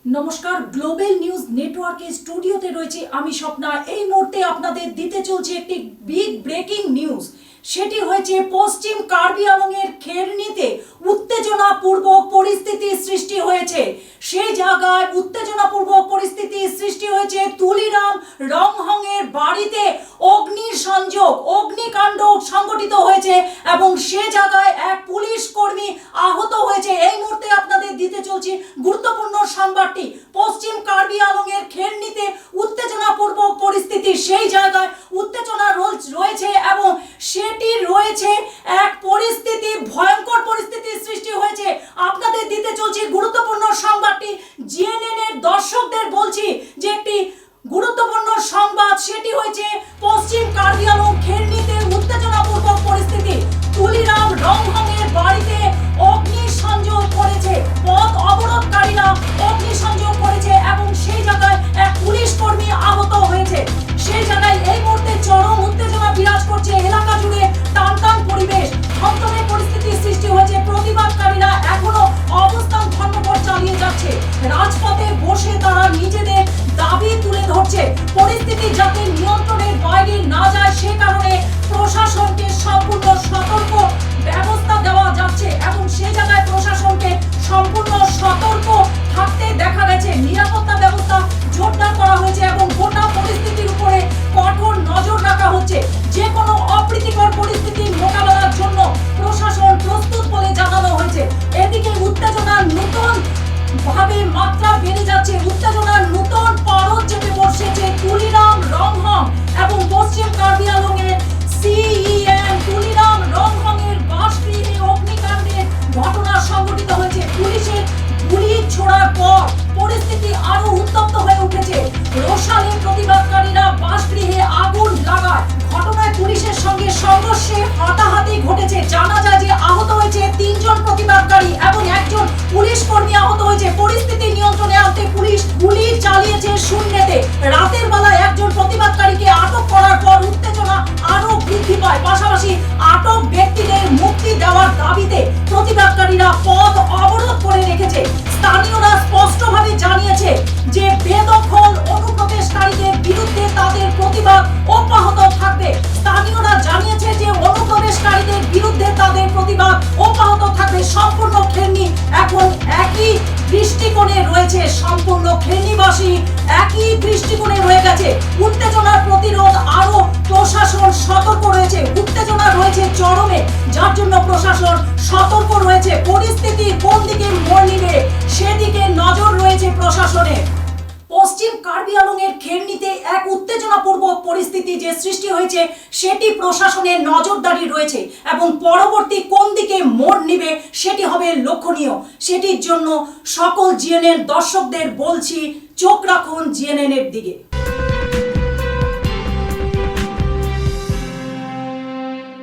নমস্কার, global news নেটওয়ার্কের স্টুডিওতে রয়েছে আমি স্বপ্না। এই মুহূর্তে আপনাদের দিতে চলছে একটি বিগ ব্রেকিং নিউজ। সেটি হয়েছে পশ্চিম কার্বি আংলংয়ের খেরনিতে উত্তেজনাপূর্বক পরিস্থিতি সৃষ্টি হয়েছে। সেই জায়গায় উত্তেজনাপূর্বক পরিস্থিতি সৃষ্টি হয়েছে তুলিরাম রংহংয়ের বাড়িতে অগ্নিকাণ্ড সংঘটিত হয়েছে এবং সে জায়গায় এক পুলিশ কর্মী আহত হয়েছে। এই মুহূর্তে আপনাদের দিতে চলছে গুরুত্বপূর্ণ সংবাদটি। পশ্চিম কার্বি আংলংয়ের খেরনিতে উত্তেজনাপূর্বক পরিস্থিতি, সেই জায়গায় উত্তেজনা রয়েছে এবং সেটি রয়েছে এক পরিস্থিতি, ভয়ঙ্কর পরিস্থিতি সৃষ্টি হয়েছে। আপনাদের দিতে চলছে গুরুত্বপূর্ণ সংবাদটি। জিএনএন এর দর্শকদের বলছি যে একটি গুরুত্বপূর্ণ সংবাদ, সেটি হয়েছে পশ্চিম কার্বি আংলং খেরনিতে উত্তেজনাপূর্বক পরিস্থিতি। তুলিরাম রংহংয়ের বাড়িতে অগ্নিসংযোগ করেছে, পথ অবরোধকারীরা অগ্নিসংযোগ করেছে এবং সেই জায়গায় এক পুলিশ কর্মী আহত হয়েছে। সেই জায়গায় এই মুহূর্তে চরম উত্তেজনা বিরাজ করছে, এলাকা জুড়ে টানটান পরিবেশ, থমথমে পরিস্থিতি সৃষ্টি হয়েছে। প্রতিবাদকারীরা এখনো অবস্থান ধর্মঘট চালিয়ে যাচ্ছে। রাজপথে বসে তারা নিজেদের দাবি তুলে ধরছে। পরিস্থিতি যাতে নিয়ন্ত্রণের বাইরে না যায় সে কারণে প্রশাসনকে সম্পূর্ণ সতর্ক ব্যবস্থা দেওয়া যাচ্ছে এবং সেই জায়গায় প্রশাসনকে সম্পূর্ণ সতর্ক থাকতে দেখা গেছে। নিরাপত্তা ব্যবস্থা জোরদার করা হয়েছে এবং গোটা পরিস্থিতির উপরে কঠোর নজর রাখা হচ্ছে। যে কোনো অপ্রীতিকর পরিস্থিতির মোকাবেলার জন্য প্রশাসন প্রস্তুত বলে জানানো হয়েছে। এদিকে উত্তেজনার নতুন ভাবে মাত্রা বেড়ে যাচ্ছে, উত্তেজনার নতুন পারদ চেপে বসেছে তুলিরাম রংহং এবং পশ্চিম কার্বি আংলংয়ের সিইএম তুলিরাম রংহংয়ের বাসগৃহে অগ্নিকাণ্ডের ঘটনা সংঘটিত হয়েছে। পুলিশের গুলি ছোড়ার পর পরিস্থিতি আরো উত্তপ্ত হয়ে উঠেছে। রোষালে প্রতিবাদকারীরা বাসগৃহে আগুন লাগায়। ঘটনায় পুলিশের সঙ্গে সংঘর্ষে হাতাহাতি ঘটেছে। জানা যায় যে আহত হয়েছে 3 জন প্রতিবাদকারী এবং একজন পুলিশ কর্মী আহত হয়েছে। পরিস্থিতি নিয়ন্ত্রণে আনতে পুলিশ গুলি চালিয়েছে শূন্যতে। রাতের বেলায় একজন প্রতিবাদকারীকে আটক করার পর উত্তেজনা আরো বৃদ্ধি পায়। পাশাপাশি আটক ব্যক্তিদের মুক্তি দেওয়ার দাবিতে প্রতিবাদকারীরা পথ অবরোধ করে রেখেছে। স্থানীয়রা স্পষ্টভাবে জানিয়েছে যে বেদখল অনুপ্রবেশকারীদের বিরুদ্ধে তাদের প্রতিবাদ অব্যাহত থাকবে। স্থানীয়রা জানিয়েছে যে অনুপ্রবেশকারীদের বিরুদ্ধে তাদের প্রতিবাদ অব্যাহত থাকবে। সম্পূর্ণ খেরনি এখন একই দৃষ্টিকোণে রয়েছে, সম্পূর্ণ খেরনিবাসী একই দৃষ্টিকোণে রয়ে গেছে। উত্তেজনার প্রতিরোধ আরো প্রশাসন সতর্ক রয়েছে। উত্তেজনা রয়েছে চরমে, যার জন্য প্রশাসন সতর্ক রয়েছে। পরিস্থিতি কোন দিকে মোড় নিবে সেদিকে নজর রয়েছে প্রশাসনের। পশ্চিম কার্বি আংলংয়ের খেরনিতে এক উত্তেজনাপূর্বক পরিস্থিতি যে সৃষ্টি হয়েছে সেটি প্রশাসনের নজরদারি রয়েছে এবং পরবর্তী কোন দিকে মোড় নিবে সেটি হবে লক্ষণীয়। সেটির জন্য সকল জিএনএন দর্শকদের বলছি চোখ রাখুন জিএনএন এর দিকে।